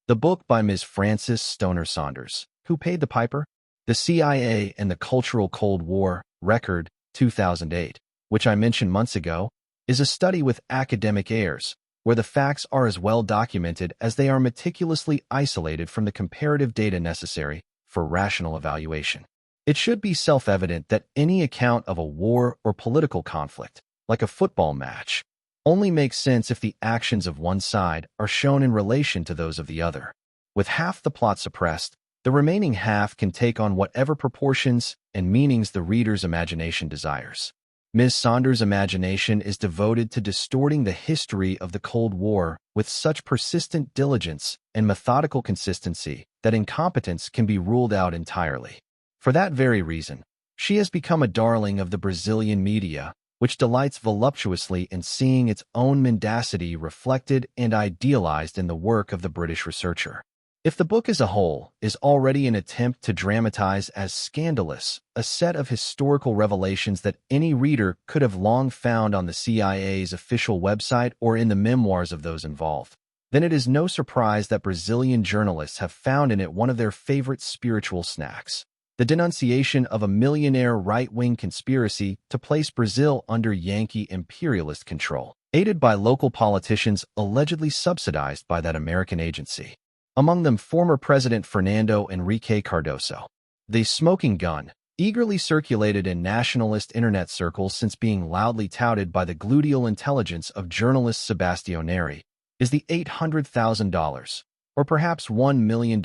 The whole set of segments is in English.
The book by Ms. Frances Stoner Saunders, Who Paid the Piper? The CIA and the Cultural Cold War, Record, 2008, which I mentioned months ago, is a study with academic airs, where the facts are as well documented as they are meticulously isolated from the comparative data necessary for rational evaluation. It should be self-evident that any account of a war or political conflict, like a football match, only makes sense if the actions of one side are shown in relation to those of the other. With half the plot suppressed, the remaining half can take on whatever proportions and meanings the reader's imagination desires. Ms. Saunders' imagination is devoted to distorting the history of the Cold War with such persistent diligence and methodical consistency that incompetence can be ruled out entirely. For that very reason, she has become a darling of the Brazilian media, which delights voluptuously in seeing its own mendacity reflected and idealized in the work of the British researcher. If the book as a whole is already an attempt to dramatize as scandalous a set of historical revelations that any reader could have long found on the CIA's official website or in the memoirs of those involved, then it is no surprise that Brazilian journalists have found in it one of their favorite spiritual snacks: the denunciation of a millionaire right-wing conspiracy to place Brazil under Yankee imperialist control, aided by local politicians allegedly subsidized by that American agency. Among them former President Fernando Henrique Cardoso. The smoking gun, eagerly circulated in nationalist internet circles since being loudly touted by the gluteal intelligence of journalist Sebastião Neri, is the $800,000, or perhaps $1 million,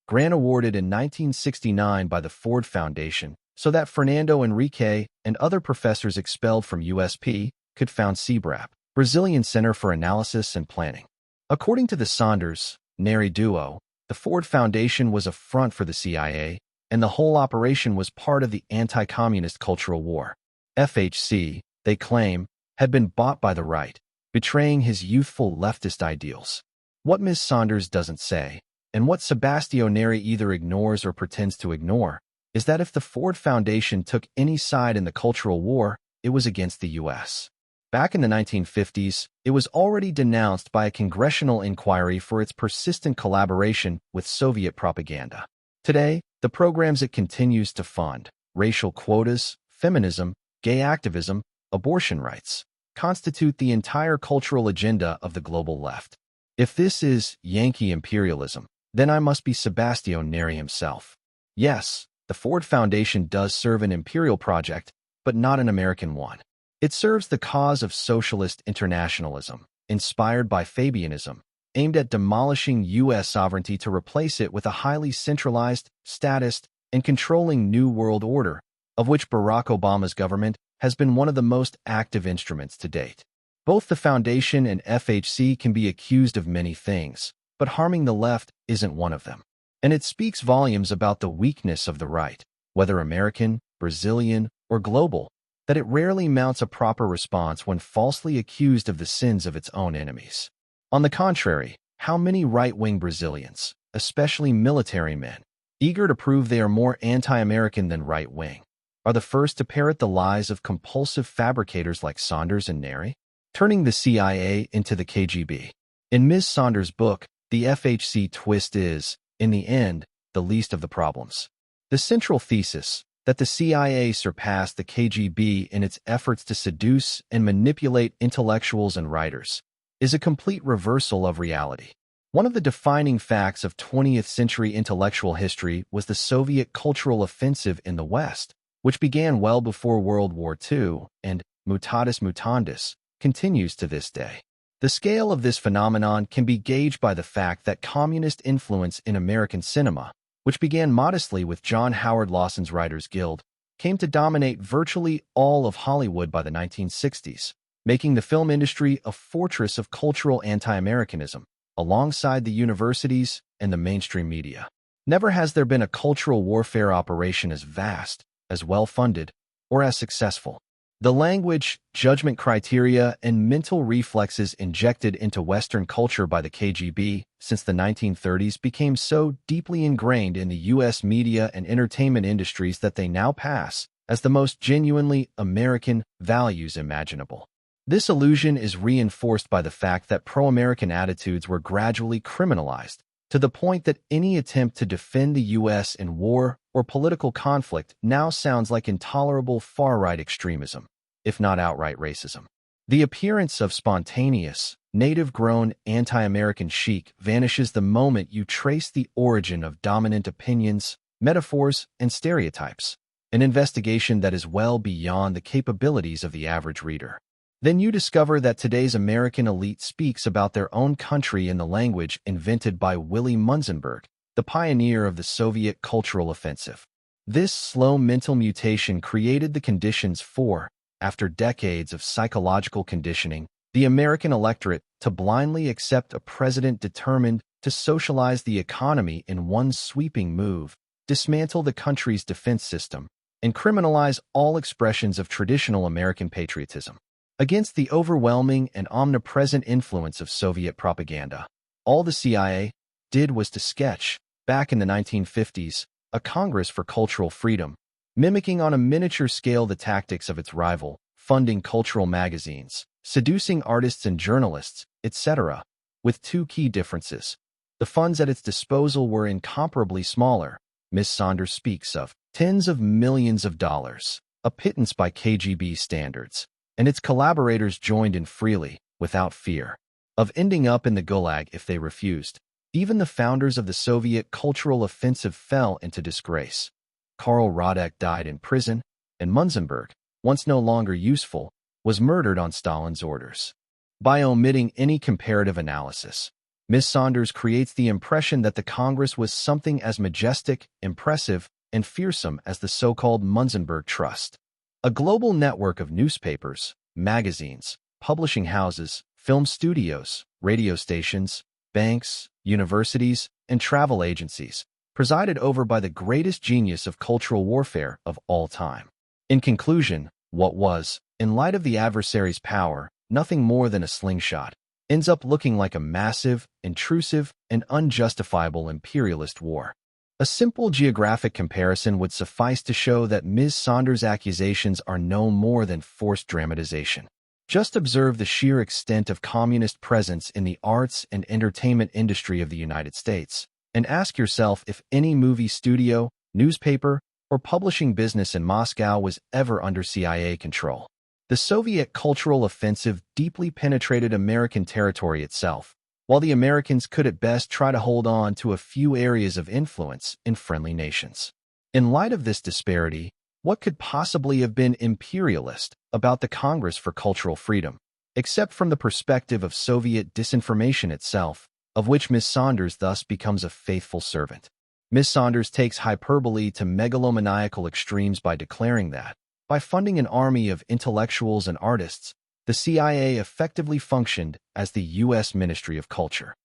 grant awarded in 1969 by the Ford Foundation so that Fernando Henrique and other professors expelled from USP could found CBRAP, Brazilian Center for Analysis and Planning. According to the Saunders-Neri duo, the Ford Foundation was a front for the CIA, and the whole operation was part of the anti-communist cultural war. FHC, they claim, had been bought by the right, betraying his youthful leftist ideals. What Ms. Saunders doesn't say, and what Sebastião Neri either ignores or pretends to ignore, is that if the Ford Foundation took any side in the cultural war, it was against the U.S. Back in the 1950s, it was already denounced by a congressional inquiry for its persistent collaboration with Soviet propaganda. Today, the programs it continues to fund, racial quotas, feminism, gay activism, abortion rights, constitute the entire cultural agenda of the global left. If this is Yankee imperialism, then I must be Sebastião Neri himself. Yes, the Ford Foundation does serve an imperial project, but not an American one. It serves the cause of socialist internationalism, inspired by Fabianism, aimed at demolishing U.S. sovereignty to replace it with a highly centralized, statist, and controlling New World Order, of which Barack Obama's government has been one of the most active instruments to date. Both the Foundation and FHC can be accused of many things, but harming the left isn't one of them. And it speaks volumes about the weakness of the right, whether American, Brazilian, or global, that it rarely mounts a proper response when falsely accused of the sins of its own enemies. On the contrary, how many right-wing Brazilians, especially military men, eager to prove they are more anti-American than right-wing, are the first to parrot the lies of compulsive fabricators like Saunders and Neri, turning the CIA into the KGB. In Ms. Saunders' book, the FHC twist is, in the end, the least of the problems. The central thesis, that the CIA surpassed the KGB in its efforts to seduce and manipulate intellectuals and writers, is a complete reversal of reality. One of the defining facts of 20th-century intellectual history was the Soviet cultural offensive in the West, which began well before World War II and, mutatis mutandis, continues to this day. The scale of this phenomenon can be gauged by the fact that communist influence in American cinema, which began modestly with John Howard Lawson's Writers Guild, came to dominate virtually all of Hollywood by the 1960s, making the film industry a fortress of cultural anti-Americanism, alongside the universities and the mainstream media. Never has there been a cultural warfare operation as vast, as well-funded, or as successful. The language, judgment criteria, and mental reflexes injected into Western culture by the KGB since the 1930s became so deeply ingrained in the U.S. media and entertainment industries that they now pass as the most genuinely American values imaginable. This illusion is reinforced by the fact that pro-American attitudes were gradually criminalized to the point that any attempt to defend the U.S. in war or political conflict now sounds like intolerable far-right extremism, if not outright racism. The appearance of spontaneous, native-grown anti-American chic vanishes the moment you trace the origin of dominant opinions, metaphors, and stereotypes, an investigation that is well beyond the capabilities of the average reader. Then you discover that today's American elite speaks about their own country in the language invented by Willy Munzenberg, the pioneer of the Soviet cultural offensive. This slow mental mutation created the conditions for, after decades of psychological conditioning, the American electorate to blindly accept a president determined to socialize the economy in one sweeping move, dismantle the country's defense system, and criminalize all expressions of traditional American patriotism. Against the overwhelming and omnipresent influence of Soviet propaganda, all the CIA did was to sketch, back in the 1950s, a Congress for Cultural Freedom, mimicking on a miniature scale the tactics of its rival, funding cultural magazines, seducing artists and journalists, etc., with two key differences. The funds at its disposal were incomparably smaller. Ms. Saunders speaks of tens of millions of dollars, a pittance by KGB standards, and its collaborators joined in freely, without fear of ending up in the Gulag if they refused. Even the founders of the Soviet cultural offensive fell into disgrace. Karl Radek died in prison, and Munzenberg, once no longer useful, was murdered on Stalin's orders. By omitting any comparative analysis, Ms. Saunders creates the impression that the Congress was something as majestic, impressive, and fearsome as the so-called Munzenberg Trust. A global network of newspapers, magazines, publishing houses, film studios, radio stations, banks, universities, and travel agencies, presided over by the greatest genius of cultural warfare of all time. In conclusion, what was, in light of the adversary's power, nothing more than a slingshot, ends up looking like a massive, intrusive, and unjustifiable imperialist war. A simple geographic comparison would suffice to show that Ms. Saunders' accusations are no more than forced dramatization. Just observe the sheer extent of communist presence in the arts and entertainment industry of the United States, and ask yourself if any movie studio, newspaper, or publishing business in Moscow was ever under CIA control. The Soviet cultural offensive deeply penetrated American territory itself, while the Americans could at best try to hold on to a few areas of influence in friendly nations. In light of this disparity, what could possibly have been imperialist about the Congress for Cultural Freedom, except from the perspective of Soviet disinformation itself, of which Ms. Saunders thus becomes a faithful servant? Ms. Saunders takes hyperbole to megalomaniacal extremes by declaring that, by funding an army of intellectuals and artists, the CIA effectively functioned as the U.S. Ministry of Culture.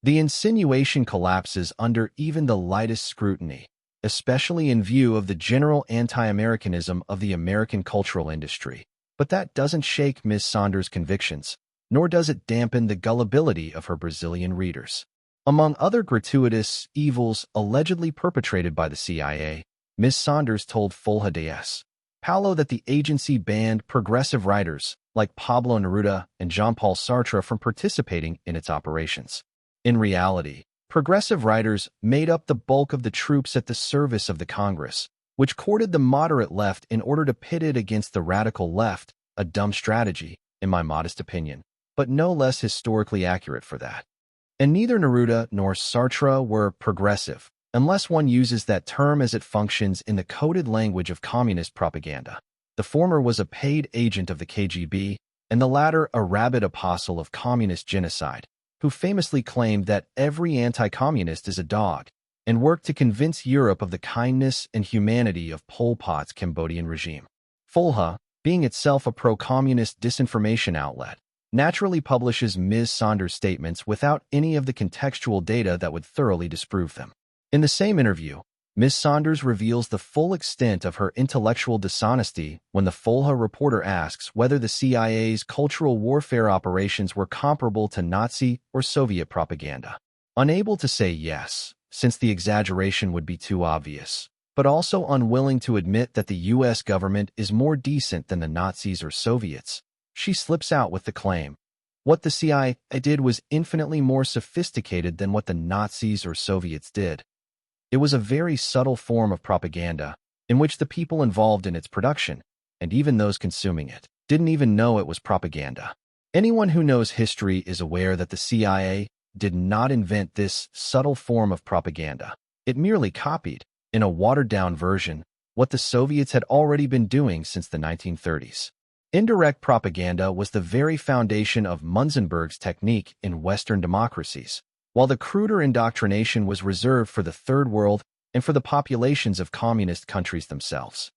The insinuation collapses under even the lightest scrutiny, especially in view of the general anti-Americanism of the American cultural industry. But that doesn't shake Ms. Saunders' convictions, nor does it dampen the gullibility of her Brazilian readers. Among other gratuitous evils allegedly perpetrated by the CIA, Ms. Saunders told Folha de S. Paulo that the agency banned progressive writers like Pablo Neruda and Jean-Paul Sartre from participating in its operations. In reality, progressive writers made up the bulk of the troops at the service of the Congress, which courted the moderate left in order to pit it against the radical left, a dumb strategy, in my modest opinion, but no less historically accurate for that. And neither Neruda nor Sartre were progressive, unless one uses that term as it functions in the coded language of communist propaganda. The former was a paid agent of the KGB, and the latter a rabid apostle of communist genocide, who famously claimed that every anti-communist is a dog, and worked to convince Europe of the kindness and humanity of Pol Pot's Cambodian regime. Folha, being itself a pro-communist disinformation outlet, naturally publishes Ms. Saunders' statements without any of the contextual data that would thoroughly disprove them. In the same interview, Ms. Saunders reveals the full extent of her intellectual dishonesty when the Folha reporter asks whether the CIA's cultural warfare operations were comparable to Nazi or Soviet propaganda. Unable to say yes, since the exaggeration would be too obvious, but also unwilling to admit that the U.S. government is more decent than the Nazis or Soviets, she slips out with the claim, What the CIA did was infinitely more sophisticated than what the Nazis or Soviets did. It was a very subtle form of propaganda in which the people involved in its production, and even those consuming it, didn't even know it was propaganda. Anyone who knows history is aware that the CIA did not invent this subtle form of propaganda. It merely copied, in a watered-down version, what the Soviets had already been doing since the 1930s. Indirect propaganda was the very foundation of Munzenberg's technique in Western democracies, while the cruder indoctrination was reserved for the Third World and for the populations of communist countries themselves.